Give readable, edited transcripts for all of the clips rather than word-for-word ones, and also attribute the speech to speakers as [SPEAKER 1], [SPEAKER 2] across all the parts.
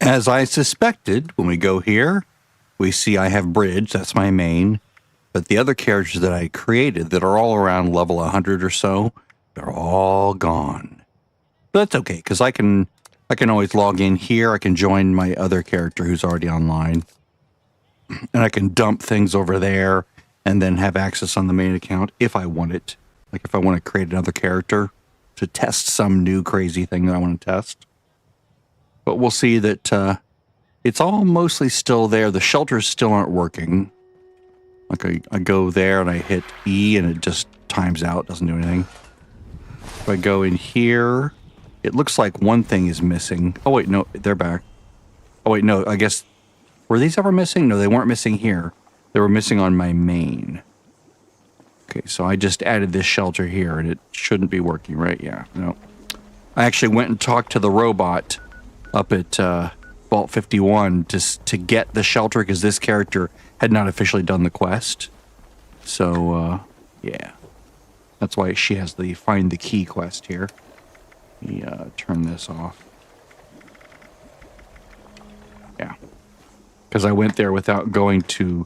[SPEAKER 1] As I suspected, when we go here, we see I have Bridge, that's my main, but the other characters that I created that are all around level 100 or so, they're all gone. But that's okay, because I can always log in here, I can join my other character who's already online, and I can dump things over there and then have access on the main account if I want it. Like if I want to create another character to test some new crazy thing that I want to test. But we'll see that it's all mostly still there. The shelters still aren't working. Like I go there and I hit E and it just times out, doesn't do anything. If I go in here, it looks like one thing is missing. Oh wait, no, they're back. Oh wait, no, I guess, were these ever missing? No, they weren't missing here. They were missing on my main. Okay, so I just added this shelter here and it shouldn't be working, right? Yeah, no. I actually went and talked to the robot up at Vault 51 to get the shelter because this character had not officially done the quest. So, yeah. That's why she has the find the key quest here. Let me turn this off. Yeah. Because I went there without going to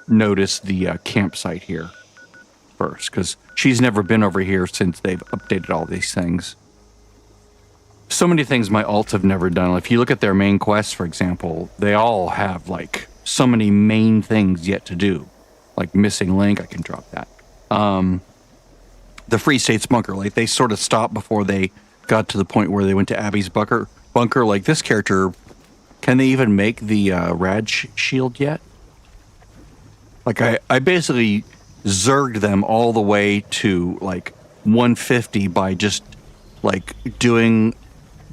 [SPEAKER 1] notice the campsite here first. Because she's never been over here since they've updated all these things. So many things my alts have never done. If you look at their main quests, for example, they all have like so many main things yet to do. Like missing link, I can drop that. The Free State's bunker, like they sort of stopped before they got to the point where they went to Abby's bunker. Like this character, can they even make the rad shield yet? Like I basically zerged them all the way to like 150 by just like doing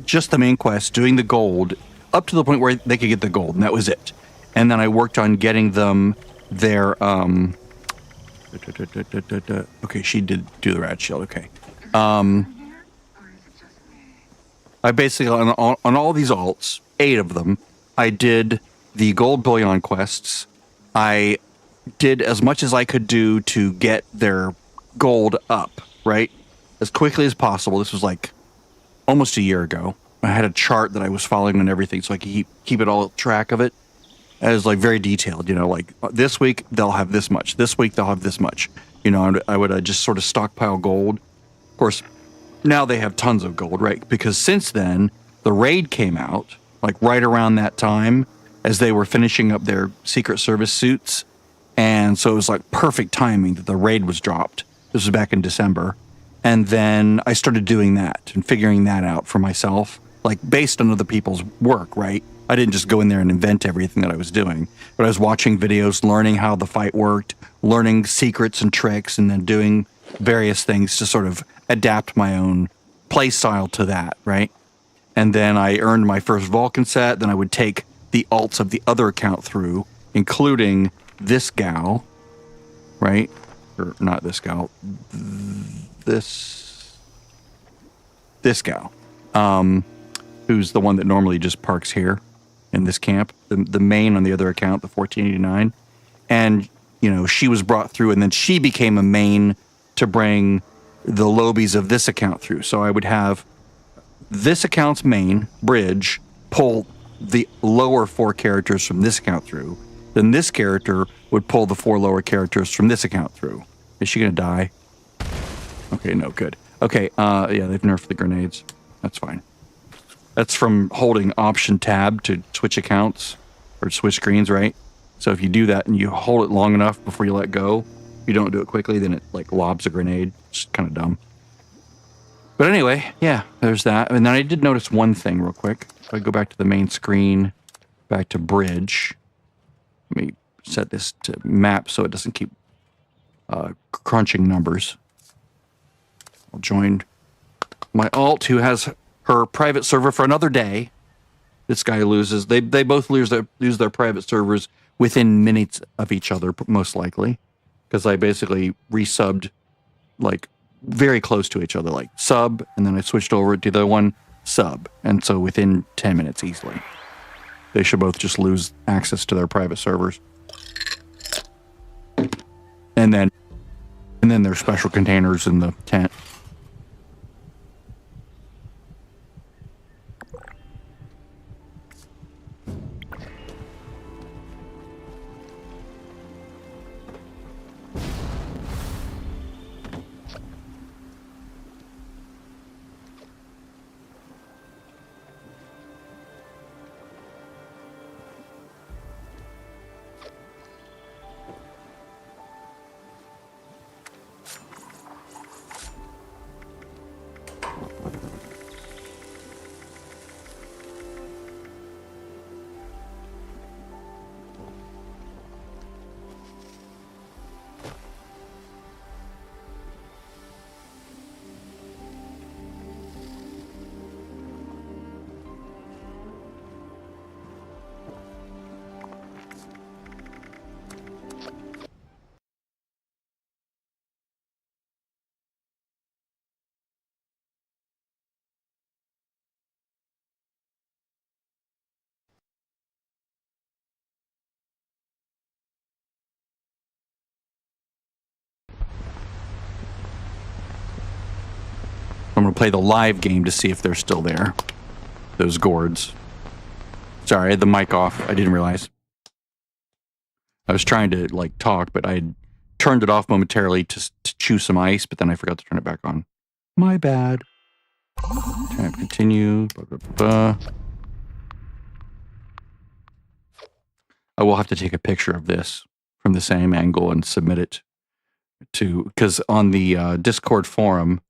[SPEAKER 1] just the main quest, doing the gold, up to the point where they could get the gold, and that was it. And then I worked on getting them their, okay, she did do the rad shield, okay. I basically, on all these alts, 8 of them, I did the gold bullion quests. I did as much as I could do to get their gold up, right? As quickly as possible. This was like almost a year ago. I had a chart that I was following on everything so I could keep it all track of it. As like very detailed, you know, like this week they'll have this much. This week they'll have this much. You know, I would just sort of stockpile gold. Of course, now they have tons of gold, right? Because since then, the raid came out, like right around that time, as they were finishing up their Secret Service suits. And so it was like perfect timing that the raid was dropped. This was back in December. And then I started doing that and figuring that out for myself, like based on other people's work, right? I didn't just go in there and invent everything that I was doing, but I was watching videos, learning how the fight worked, learning secrets and tricks, and then doing various things to sort of adapt my own play style to that, right? And then I earned my first Vulcan set. Then I would take the alts of the other account through, including this gal, right? Or not this gal, this gal, who's the one that normally just parks here in this camp, the main on the other account, the 1489. And, you know, she was brought through and then she became a main to bring the lobies of this account through. So I would have this account's main, Bridge, pull the lower 4 characters from this account through. Then this character would pull the 4 lower characters from this account through. Is she going to die? Okay, no, good. Okay, yeah, they've nerfed the grenades. That's fine. That's from holding Option Tab to switch accounts or switch screens, right? So if you do that and you hold it long enough before you let go, if you don't do it quickly, then it like lobs a grenade. It's kind of dumb. But anyway, yeah, there's that. And then I did notice one thing real quick. If I go back to the main screen, back to Bridge. Let me set this to map so it doesn't keep crunching numbers. I'll join my alt who has her private server for another day. This guy loses. They both lose their private servers within minutes of each other, most likely, because I basically resubbed like very close to each other, like sub, and then I switched over to the other one, sub, and so within 10 minutes easily. They should both just lose access to their private servers. And then there's special containers in the tent. I'm going to play the live game to see if they're still there. Those gourds. Sorry, I had the mic off. I didn't realize. I was trying to, like, talk, but I had turned it off momentarily to chew some ice, but then I forgot to turn it back on. My bad. Tab continue. Blah, blah, blah, blah. I will have to take a picture of this from the same angle and submit it to, because on the Discord forum,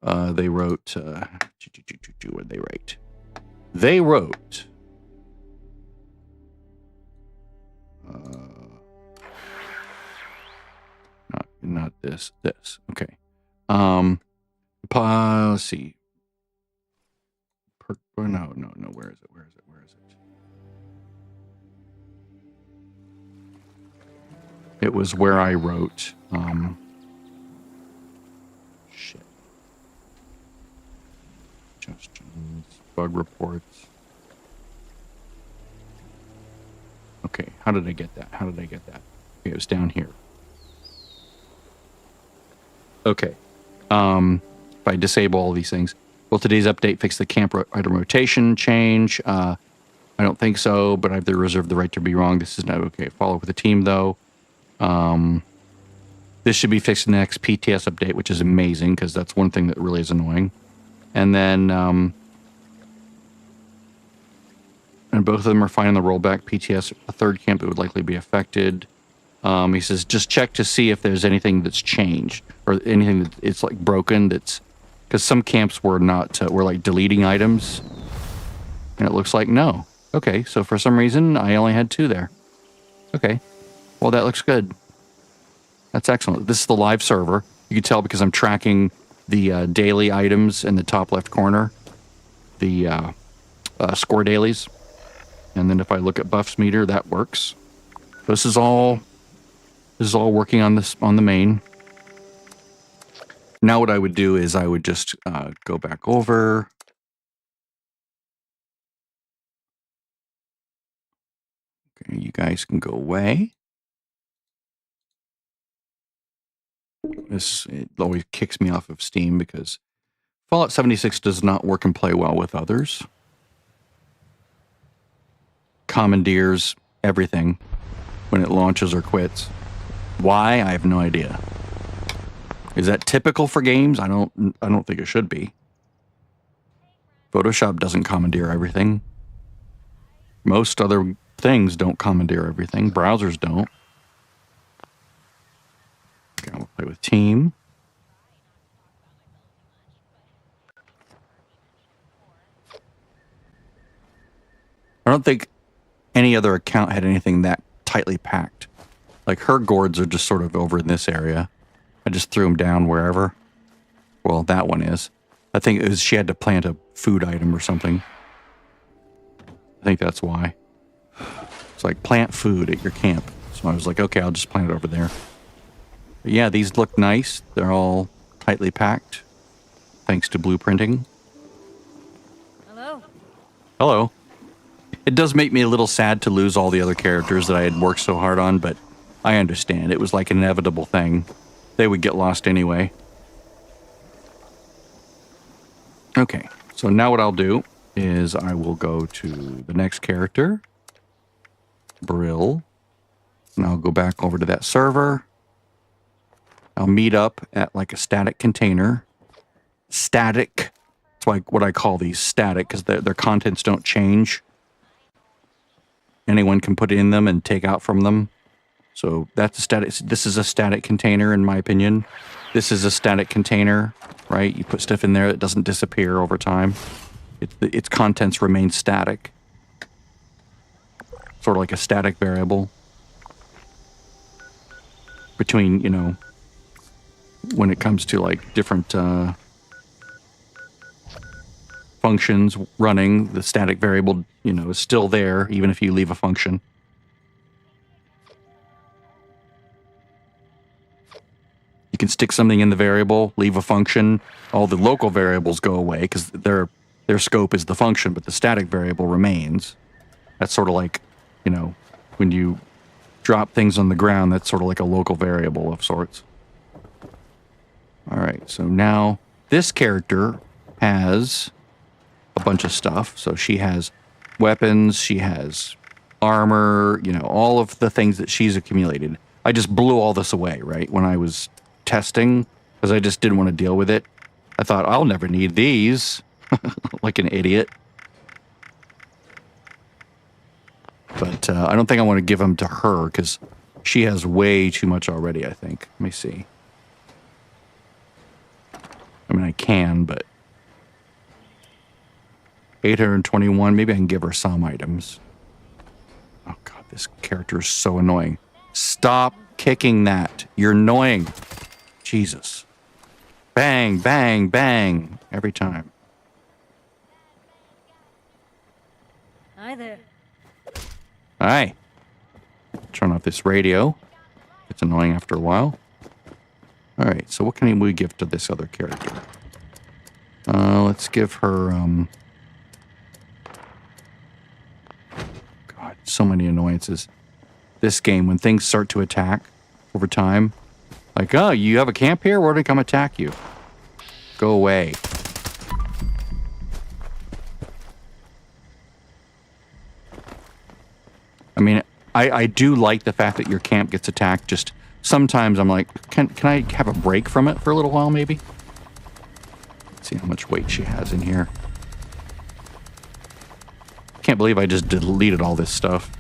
[SPEAKER 1] they wrote, what did they write? They wrote, not this, okay. Let's see. No, where is it? It was where I wrote, shit. Suggestions, bug reports. Okay, how did I get that? Okay, it was down here. Okay. If I disable all these things. Will today's update fix the camp item rotation change? I don't think so, but I have reserved the right to be wrong. This is not okay. Follow up with the team, though. This should be fixed in the next PTS update, which is amazing, because that's one thing that really is annoying. And then, and both of them are fine on the rollback. PTS, a third camp, it would likely be affected. He says, just check to see if there's anything that's changed or anything that it's like broken. That's because some camps were not, were like deleting items. And it looks like no. Okay, so for some reason, I only had 2 there. Okay, well, that looks good. That's excellent. This is the live server. You can tell because I'm tracking the daily items in the top left corner, the score dailies. And then if I look at buffs meter, that works. This is all working on the main. Now what I would do is I would just go back over. Okay, you guys can go away. It always kicks me off of Steam because Fallout 76 does not work and play well with others. Commandeers everything when it launches or quits. Why? I have no idea. Is that typical for games? I don't think it should be. Photoshop doesn't commandeer everything. Most other things don't commandeer everything. Browsers don't. Okay, we'll play with team. I don't think any other account had anything that tightly packed. Like her gourds are just sort of over in this area. I just threw them down wherever. Well, that one is. I think it was she had to plant a food item or something. I think that's why. It's like plant food at your camp. So I was like, okay, I'll just plant it over there. But yeah, these look nice. They're all tightly packed. Thanks to blueprinting.
[SPEAKER 2] Hello.
[SPEAKER 1] Hello. It does make me a little sad to lose all the other characters that I had worked so hard on, but I understand. It was like an inevitable thing. They would get lost anyway. Okay, so now what I'll do is I will go to the next character, Brill, and I'll go back over to that server. I'll meet up at like a static container. Static. It's like what I call these static because their contents don't change. Anyone can put in them and take out from them. So that's a static. This is a static container, in my opinion. This is a static container, right? You put stuff in there that doesn't disappear over time. Its contents remain static. Sort of like a static variable. Between, you know, when it comes to like different functions running, the static variable, you know, is still there even if you leave a function. You can stick something in the variable, leave a function, all the local variables go away because their scope is the function, but the static variable remains. That's sort of like, you know, when you drop things on the ground, that's sort of like a local variable of sorts. All right, so now This character has a bunch of stuff. So she has weapons, she has armor, you know, all of the things that she's accumulated. I just blew all this away, right? When I was testing, because I just didn't want to deal with it. I thought, I'll never need these. Like an idiot. But I don't think I want to give them to her, because she has way too much already, I think. Let me see. I mean, I can, but 821, maybe I can give her some items. Oh god, this character is so annoying. Stop kicking that. You're annoying. Jesus. Bang, bang, bang. Every time.
[SPEAKER 2] Hi there.
[SPEAKER 1] Hi. Turn off this radio. It's annoying after a while. Alright, so what can we give to this other character? Let's give her, God, so many annoyances. This game, when things start to attack over time, like, oh, you have a camp here? Where did I come attack you? Go away. I mean, I do like the fact that your camp gets attacked. Just sometimes I'm like, can I have a break from it for a little while, maybe? Let's see how much weight she has in here. Can't believe I just deleted all this stuff.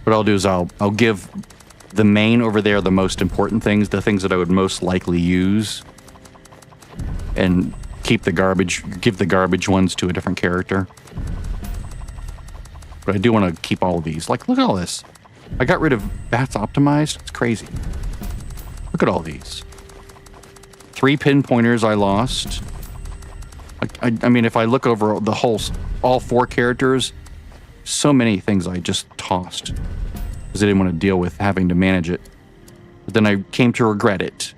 [SPEAKER 1] What I'll do is I'll give the main over there the most important things, the things that I would most likely use, and keep the garbage, give the garbage ones to a different character. But I do want to keep all of these. Like, look at all this. I got rid of bats optimized. It's crazy. Look at all these. 3 pinpointers I lost. I mean, if I look over the whole, all 4 characters, so many things I just tossed because I didn't want to deal with having to manage it. But then I came to regret it.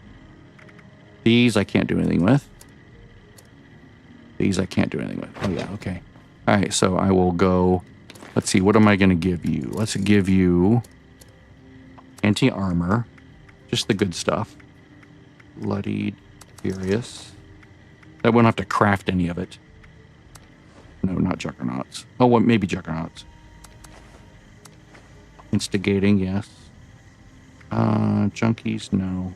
[SPEAKER 1] These I can't do anything with. These I can't do anything with. Oh yeah, okay. All right, so I will go. Let's see, what am I going to give you? Let's give you anti-armor, just the good stuff. Bloodied, furious. I won't have to craft any of it. No, not juggernauts. Oh, well, maybe juggernauts. Instigating, yes. Junkies, no.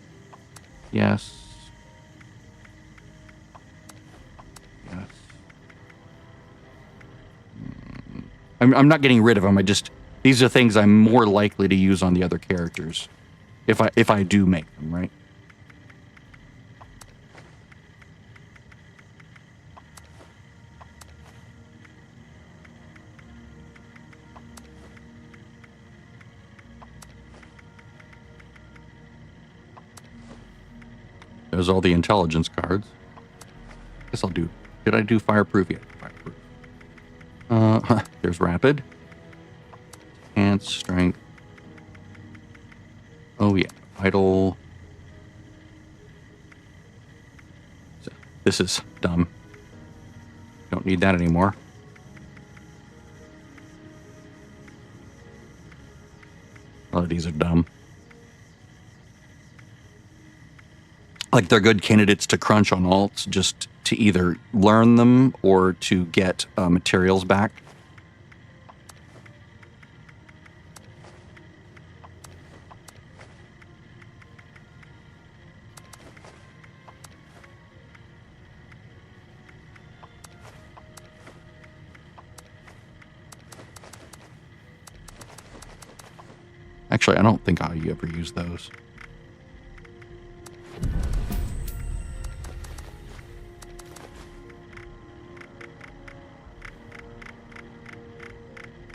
[SPEAKER 1] Yes. Yes. I'm not getting rid of them. These are things I'm more likely to use on the other characters. If I do make them, right? There's all the intelligence cards. Guess I'll do. Did I do fireproof? Yeah, fireproof. There's rapid. Enhance strength. Oh yeah, vital. This is dumb. Don't need that anymore. A lot of these are dumb. Like, they're good candidates to crunch on alts, just to either learn them or to get materials back. Actually, I don't think I ever use those.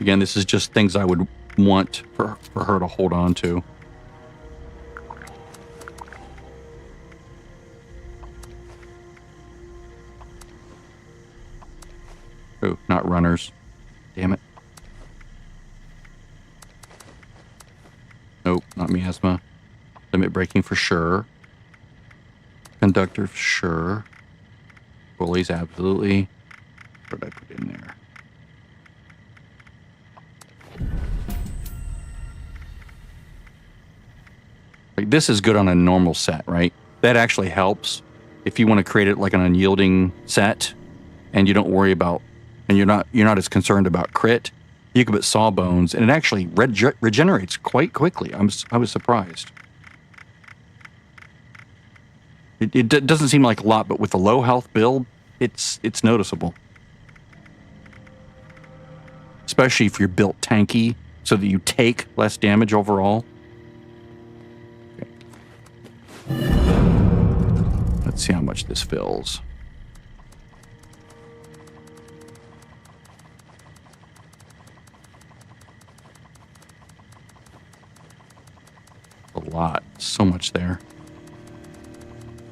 [SPEAKER 1] Again, this is just things I would want for her to hold on to. Oh, not runners. Damn it. Nope, not miasma. Limit breaking for sure. Conductor for sure. Bullies, absolutely. What did I put in there? like this is good on a normal set, right? That actually helps if you want to create it like an unyielding set, and you don't worry about, and you're not as concerned about crit. You can put sawbones, and it actually regenerates quite quickly. I was surprised. It doesn't seem like a lot, but with a low health build, it's noticeable. Especially if you're built tanky, so that you take less damage overall. Okay. Let's see how much this fills. A lot. So much there.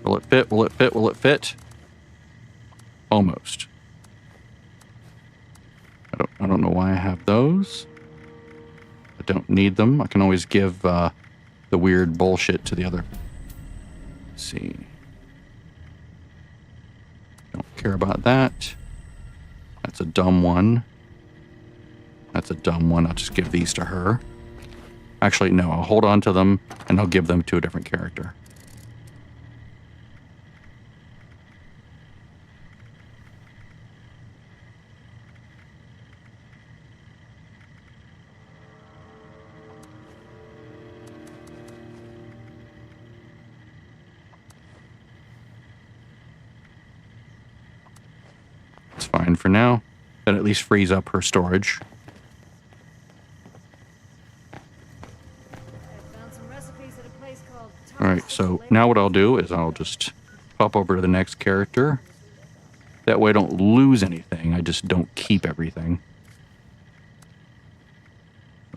[SPEAKER 1] Will it fit? Will it fit? Will it fit? Almost. I don't know why I have those. I don't need them. I can always give the weird bullshit to the other. Let's see. Don't care about that. That's a dumb one. That's a dumb one. I'll just give these to her. Actually, no. I'll hold on to them, and I'll give them to a different character. Fine for now. That at least frees up her storage. Alright, so now what I'll do is I'll just pop over to the next character. That way I don't lose anything. I just don't keep everything.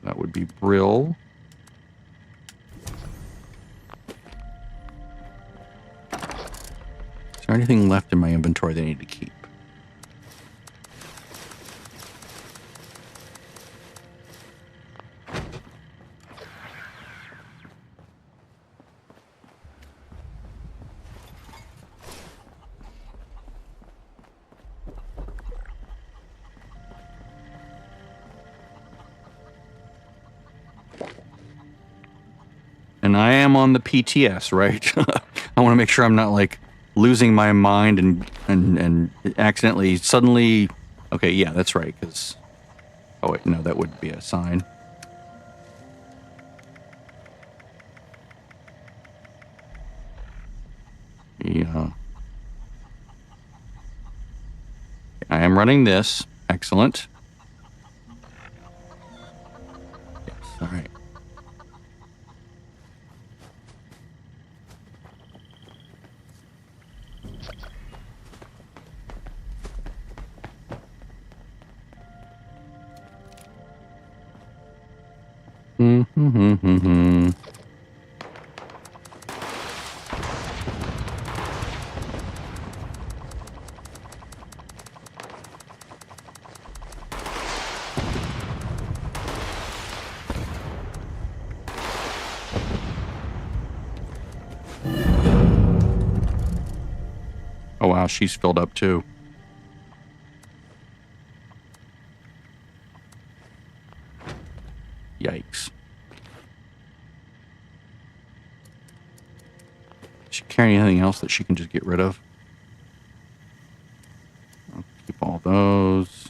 [SPEAKER 1] That would be Brill. Is there anything left in my inventory that I need to keep? And I am on the PTS, right? I want to make sure I'm not like losing my mind and accidentally suddenly. Okay, yeah, that's right. Because oh wait, no, that would be a sign. Yeah, I am running this. Excellent. Yes. All right. Oh wow, she's filled up too. Yikes. Does she carry anything else that she can just get rid of? I'll keep all those.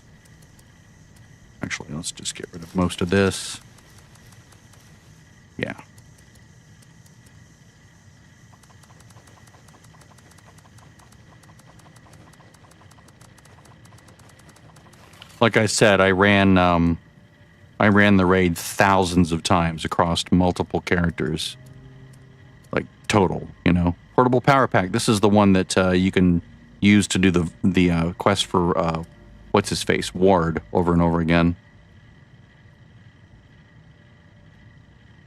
[SPEAKER 1] Actually, let's just get rid of most of this. Yeah. Like I said, I ran the raid thousands of times across multiple characters. Like total, you know. Portable power pack. This is the one that you can use to do the quest for what's his face, Ward, over and over again.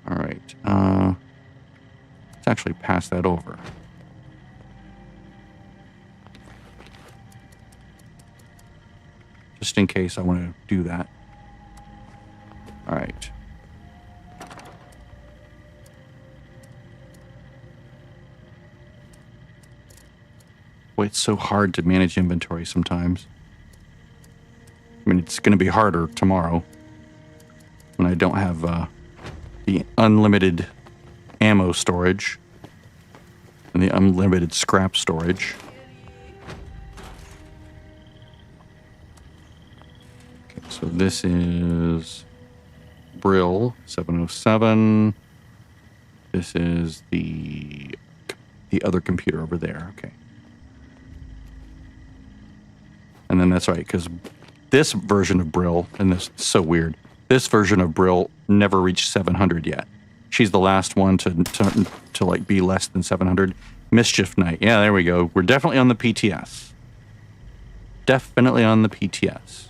[SPEAKER 1] All right. Let's actually pass that over. Just in case I want to do that. All right. Boy, it's so hard to manage inventory sometimes. I mean, it's going to be harder tomorrow when I don't have the unlimited ammo storage and the unlimited scrap storage. Okay, so this is Brill 707. This is the other computer over there. Okay. And then that's right, because this version of Brill, and this is so weird, this version of Brill never reached 700 yet. She's the last one to like be less than 700. Mischief Knight. Yeah, there we go. We're definitely on the PTS. Definitely on the PTS.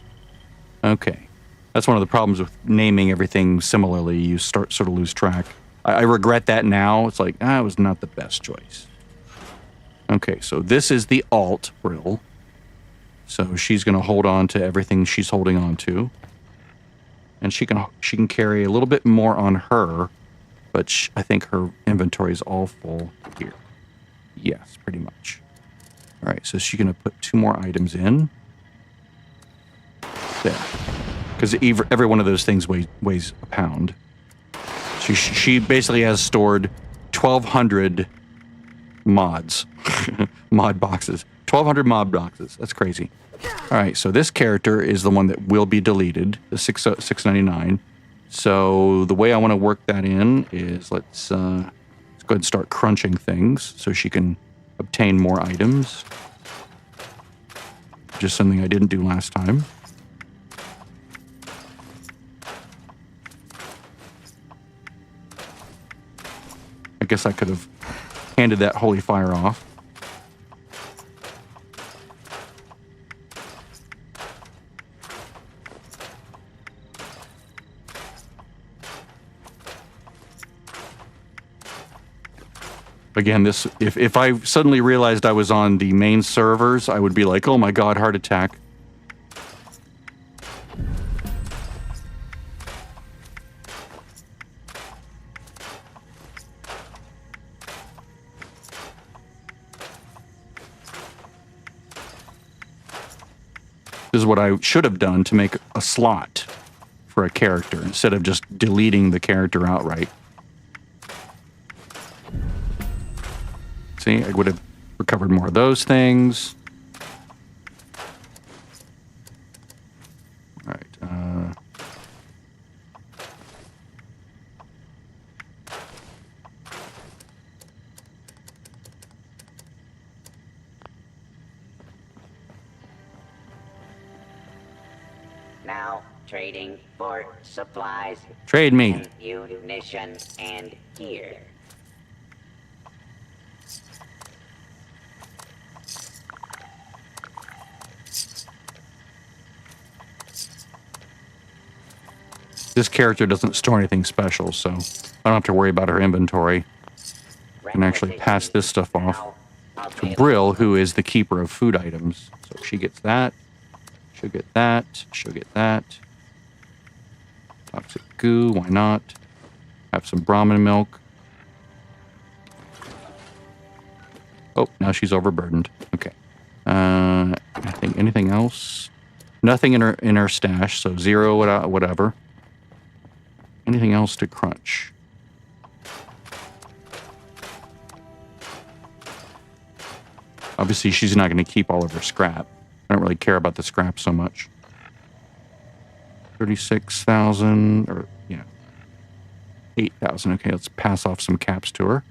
[SPEAKER 1] Okay. That's one of the problems with naming everything similarly. You sort of lose track. I regret that now. It's like, it was not the best choice. Okay, so this is the alt Brill. So she's going to hold on to everything she's holding on to. And she can carry a little bit more on her, but I think her inventory is all full here. Yes, pretty much. All right, so she's going to put 2 more items in. There. Because every one of those things weighs a pound. She basically has stored 1,200 mods. Mod boxes. 1,200 mod boxes. That's crazy. All right, so this character is the one that will be deleted, the 699. So the way I want to work that in is let's go ahead and start crunching things so she can obtain more items. Just something I didn't do last time. I guess I could have handed that holy fire off. Again, this if I suddenly realized I was on the main servers, I would be like, oh my god, heart attack. This is what I should have done to make a slot for a character instead of just deleting the character outright. See, I would have recovered more of those things. All right.
[SPEAKER 3] Now trading for supplies.
[SPEAKER 1] Trade me.
[SPEAKER 3] Munition and gear.
[SPEAKER 1] This character doesn't store anything special, so I don't have to worry about her inventory. I can actually pass this stuff off to Brill, who is the keeper of food items. So she gets that. She'll get that. She'll get that. Toxic goo, why not? Have some Brahmin milk. Oh, now she's overburdened. Okay. Anything else? Nothing in her stash, so 0, whatever. Anything else to crunch? Obviously, she's not going to keep all of her scrap. I don't really care about the scrap so much. 36,000, or, 8,000. Okay, let's pass off some caps to her.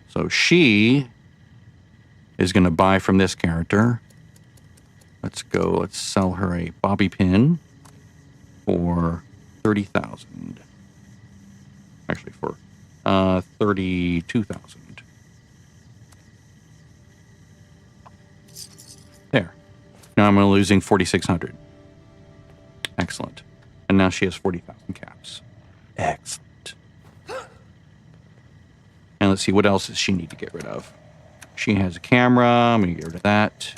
[SPEAKER 1] So she is going to buy from this character. Let's sell her a bobby pin for 30,000. Actually, for 32,000. There. Now I'm losing 4,600. Excellent. And now she has 40,000 caps. Excellent. And let's see, what else does she need to get rid of? She has a camera. I'm going to get rid of that.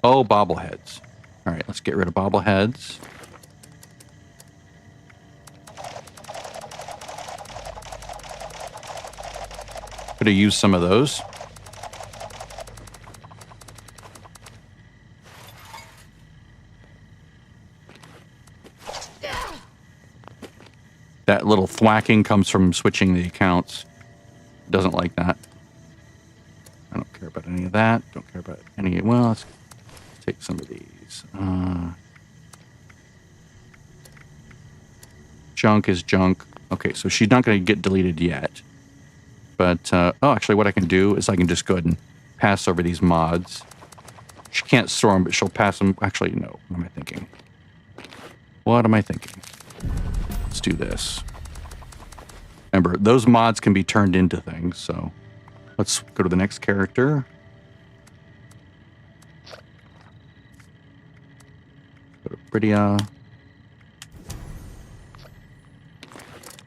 [SPEAKER 1] Oh, bobbleheads. All right, let's get rid of bobbleheads. Could have used some of those. That little thwacking comes from switching the accounts. Doesn't like that. I don't care about any of that. Don't care about any... Well, let's take some of these. Junk is junk. Okay, so she's not going to get deleted yet. But, oh, actually what I can do is I can just go ahead and pass over these mods. She can't store them, but she'll pass them. Actually, no. What am I thinking? What am I thinking? Let's do this. Remember, those mods can be turned into things, so let's go to the next character. Go to Bridia.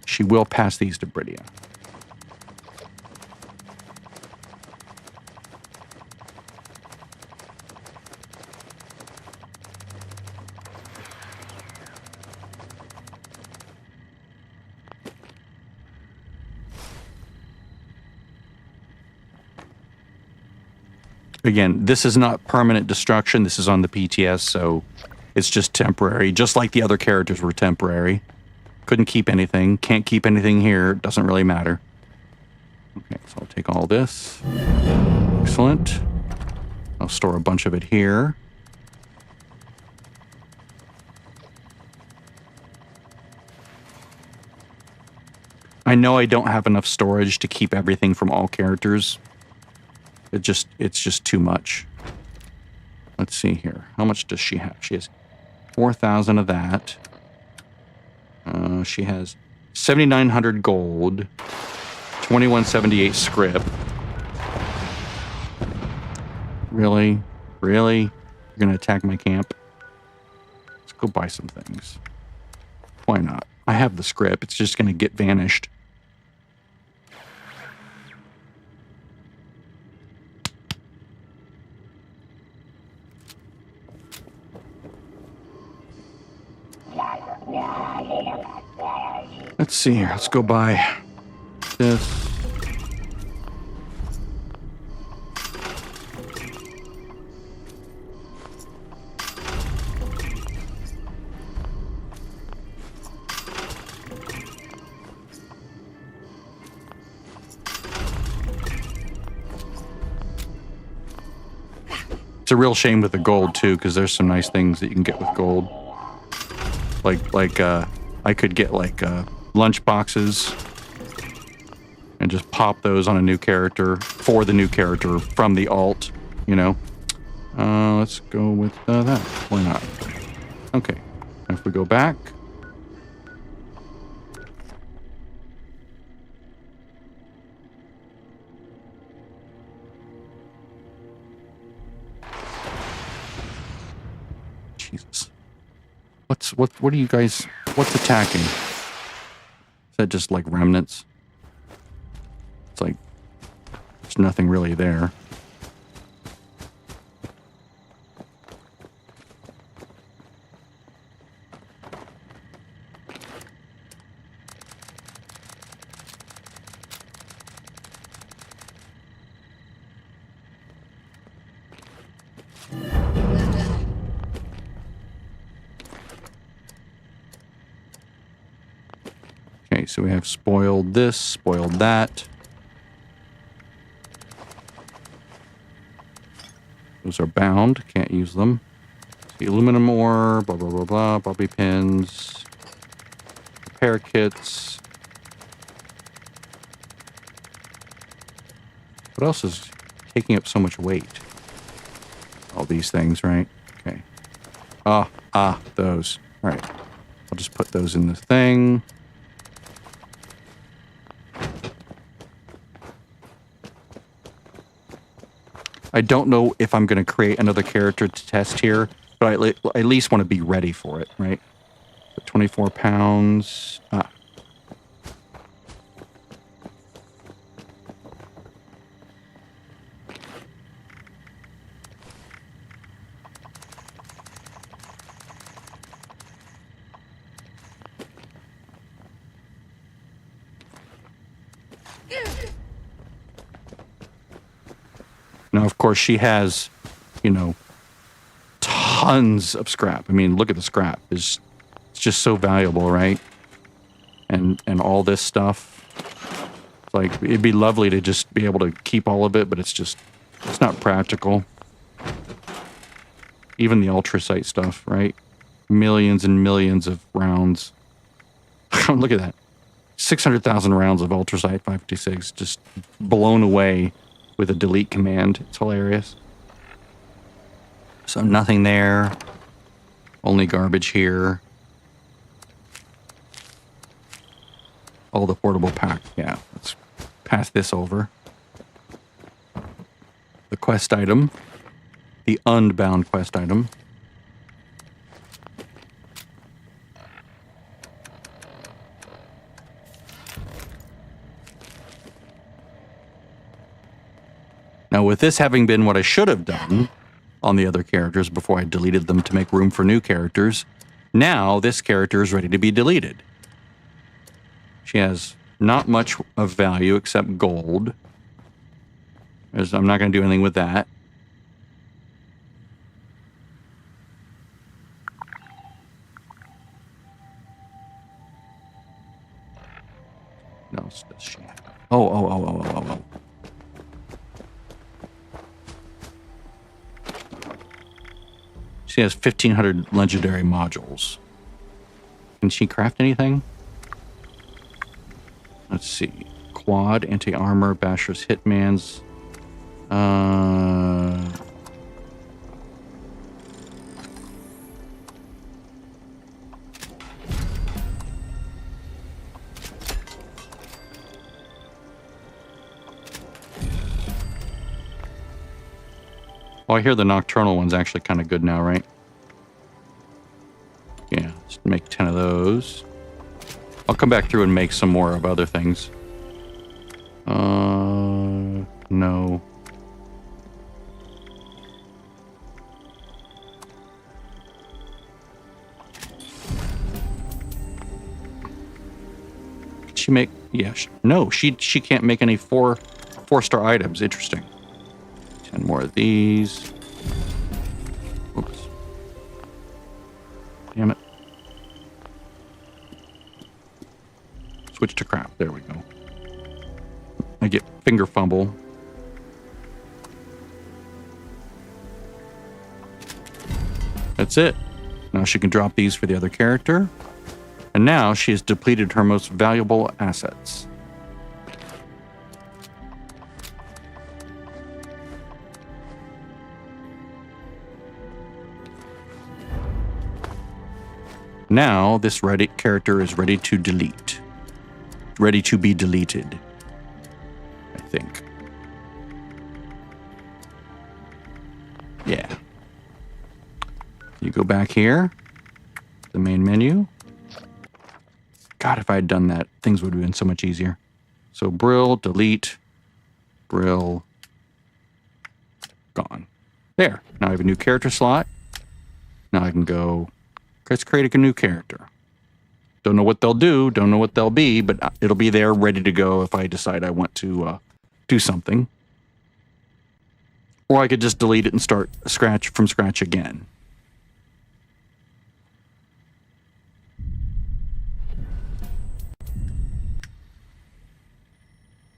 [SPEAKER 1] She will pass these to Bridia. Again, this is not permanent destruction. This is on the PTS, so it's just temporary. Just like the other characters were temporary. Couldn't keep anything. Can't keep anything here. Doesn't really matter. Okay, so I'll take all this. Excellent. I'll store a bunch of it here. I know I don't have enough storage to keep everything from all characters. It's just too much. Let's see here. How much does she have? She has 4,000 of that. She has 7,900 gold, 2178 script. Really? Really? You're gonna attack my camp? Let's go buy some things. Why not? I have the script. It's just gonna get vanished. Let's see here. Let's go buy this. It's a real shame with the gold too, because there's some nice things that you can get with gold. Like I could get like lunch boxes and just pop those on a new character for the new character from the alt, you know. Let's go with that. Why not? Okay. If we go back. Jesus. What are you guys, what's attacking? Is that just like remnants? It's like, there's nothing really there. Okay, so we have spoiled this, spoiled that. Those are bound, can't use them. The aluminum ore, blah, blah, blah, blah, bobby pins, repair kits. What else is taking up so much weight? All these things, right? Okay. Those. All right. I'll just put those in the thing. I don't know if I'm going to create another character to test here, but I at least want to be ready for it, right? 24 pounds. Now, of course, she has, you know, tons of scrap. I mean, look at the scrap. It's just so valuable, right? And and all this stuff. Like, it'd be lovely to just be able to keep all of it, but it's not practical. Even the ultrasight stuff, right? Millions and millions of rounds. Look at that. 600,000 rounds of ultrasight 556, just blown away with a delete command. It's hilarious. So nothing there. Only garbage here. Oh, the portable pack. Yeah, let's pass this over. The quest item. The unbound quest item. Now, with this having been what I should have done on the other characters before I deleted them to make room for new characters, now this character is ready to be deleted. She has not much of value except gold. I'm not going to do anything with that. What else does she have? Oh. She has 1,500 legendary modules. Can she craft anything? Let's see. Quad, anti-armor, Basher's Hitman's. Oh, I hear the nocturnal one's actually kind of good now, right? Yeah, let's make 10 of those. I'll come back through and make some more of other things. No. Can she make... Yeah, no, she can't make any four-star items. Interesting. 10 more of these. Oops. Damn it. Switch to craft. There we go. I get finger fumble. That's it. Now she can drop these for the other character. And now she has depleted her most valuable assets. Now this character is ready to delete. Ready to be deleted, I think. Yeah. You go back here, the main menu. God, if I had done that, things would have been so much easier. So Brill, delete, Brill, gone. There. Now I have a new character slot. Now I can go, let's create a new character. Don't know what they'll do, don't know what they'll be, but it'll be there ready to go if I decide I want to do something. Or I could just delete it and start from scratch again.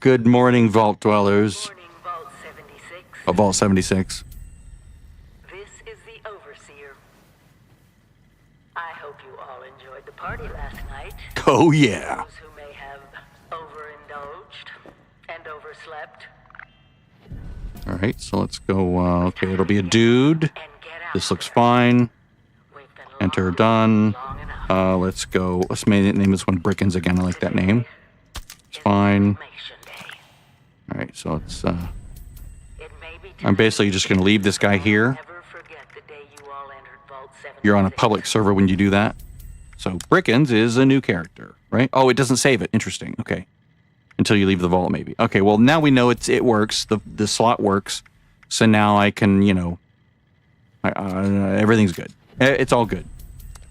[SPEAKER 1] Good morning, Vault Dwellers.
[SPEAKER 4] Morning, Vault 76.
[SPEAKER 1] Oh, Vault 76.
[SPEAKER 4] This is the Overseer. I hope you all enjoyed the party last night.
[SPEAKER 1] Oh, yeah.
[SPEAKER 4] Those who may have overindulged and overslept.
[SPEAKER 1] All right, so let's go. Okay, it'll be a dude.
[SPEAKER 4] And get out
[SPEAKER 1] This looks
[SPEAKER 4] there.
[SPEAKER 1] fine.
[SPEAKER 4] We've been
[SPEAKER 1] Enter
[SPEAKER 4] locked
[SPEAKER 1] done.
[SPEAKER 4] long enough.
[SPEAKER 1] Let's go. Let's name this one Brickens again. I like that name. It's fine.
[SPEAKER 4] Information day.
[SPEAKER 1] All right, so it's.
[SPEAKER 4] It may be
[SPEAKER 1] I'm basically just going to leave this guy here.
[SPEAKER 4] Never forget the day you all entered Vault 76.
[SPEAKER 1] You're on a public server when you do that. So Brickens is a new character, right? Oh, it doesn't save it. Interesting. Okay. Until you leave the vault, maybe. Okay, well, now we know it works. The slot works. So now I can, everything's good. It's all good.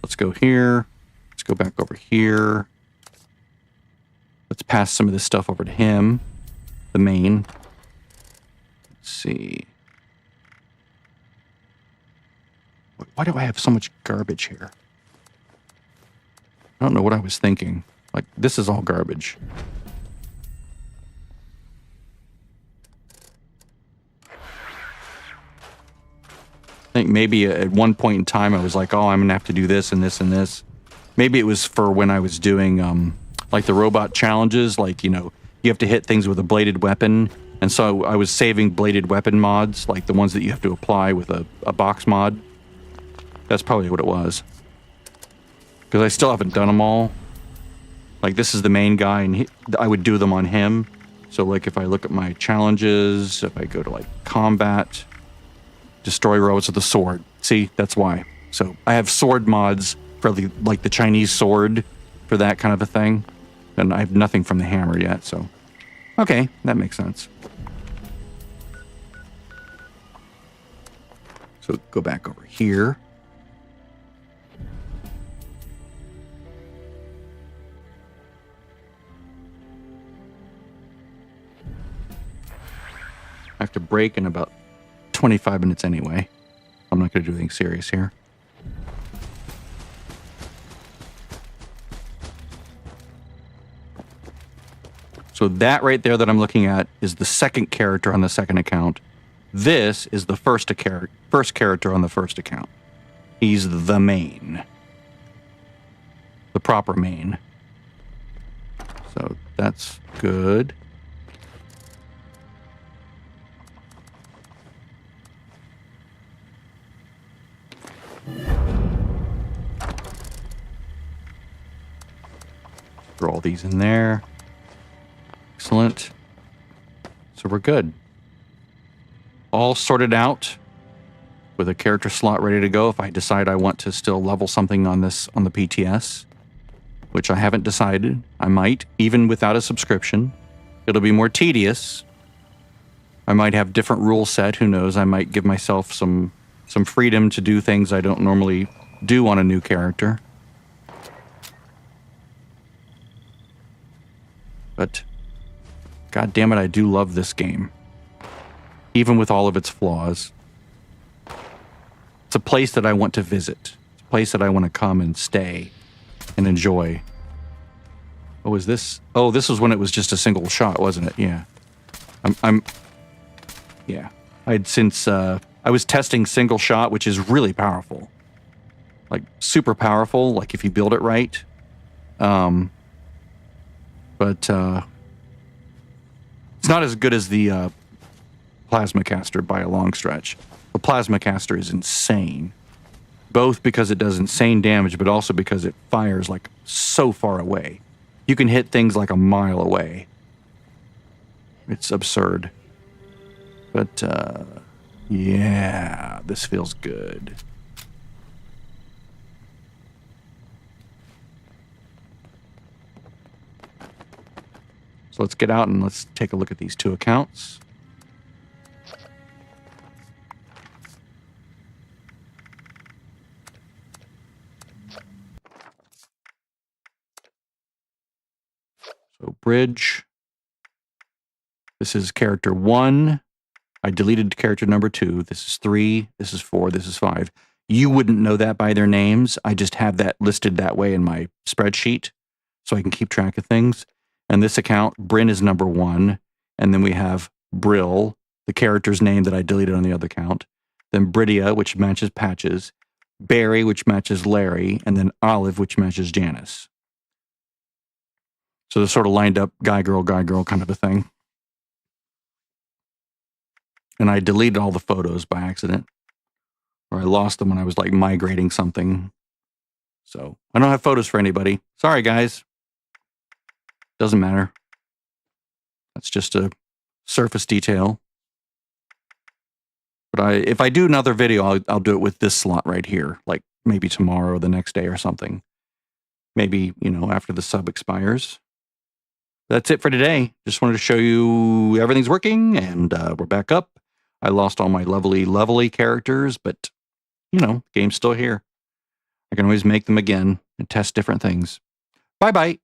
[SPEAKER 1] Let's go here. Let's go back over here. Let's pass some of this stuff over to him. The main. Let's see. Why do I have so much garbage here? I don't know what I was thinking. Like, this is all garbage. I think maybe at one point in time I was like, oh, I'm gonna have to do this and this and this. Maybe it was for when I was doing like the robot challenges, like, you know, you have to hit things with a bladed weapon. And so I was saving bladed weapon mods, like the ones that you have to apply with a box mod. That's probably what it was. Because I still haven't done them all. Like, this is the main guy, and I would do them on him. So, like, if I look at my challenges, if I go to, like, combat, destroy robots with a sword. See, that's why. So, I have sword mods for, like, the Chinese sword for that kind of a thing. And I have nothing from the hammer yet, so. Okay, that makes sense. So, go back over here. I have to break in about 25 minutes anyway. I'm not going to do anything serious here. So that right there that I'm looking at is the second character on the second account. This is the first character on the first account. He's the main. The proper main. So that's good. Throw all these in there. Excellent. So we're good. All sorted out with a character slot ready to go if I decide I want to still level something on this on the PTS, which I haven't decided. I might, even without a subscription. It'll be more tedious. I might have different rule set, who knows? I might give myself some freedom to do things I don't normally do on a new character. But, god damn it, I do love this game. Even with all of its flaws. It's a place that I want to visit. It's a place that I want to come and stay and enjoy. Oh, is this? Oh, this was when it was just a single shot, wasn't it? Yeah. Yeah. I was testing single shot, which is really powerful. Like, super powerful, like if you build it right. But it's not as good as the plasma caster by a long stretch. The plasma caster is insane. Both because it does insane damage, but also because it fires like so far away. You can hit things like a mile away. It's absurd. But yeah, this feels good. So let's get out and let's take a look at these two accounts. So bridge. This is character 1. I deleted character number 2. This is 3. This is 4. This is 5. You wouldn't know that by their names. I just have that listed that way in my spreadsheet so I can keep track of things. And this account, Bryn is number 1. And then we have Brill, the character's name that I deleted on the other account. Then Bridia, which matches Patches. Barry, which matches Larry. And then Olive, which matches Janice. So they're sort of lined up guy, girl, kind of a thing. And I deleted all the photos by accident. Or I lost them when I was like migrating something. So I don't have photos for anybody. Sorry, guys. Doesn't matter. That's just a surface detail. But if I do another video, I'll do it with this slot right here. Like maybe tomorrow or the next day or something. Maybe, you know, after the sub expires. That's it for today. Just wanted to show you everything's working and we're back up. I lost all my lovely characters, but, you know, the game's still here. I can always make them again and test different things. Bye-bye.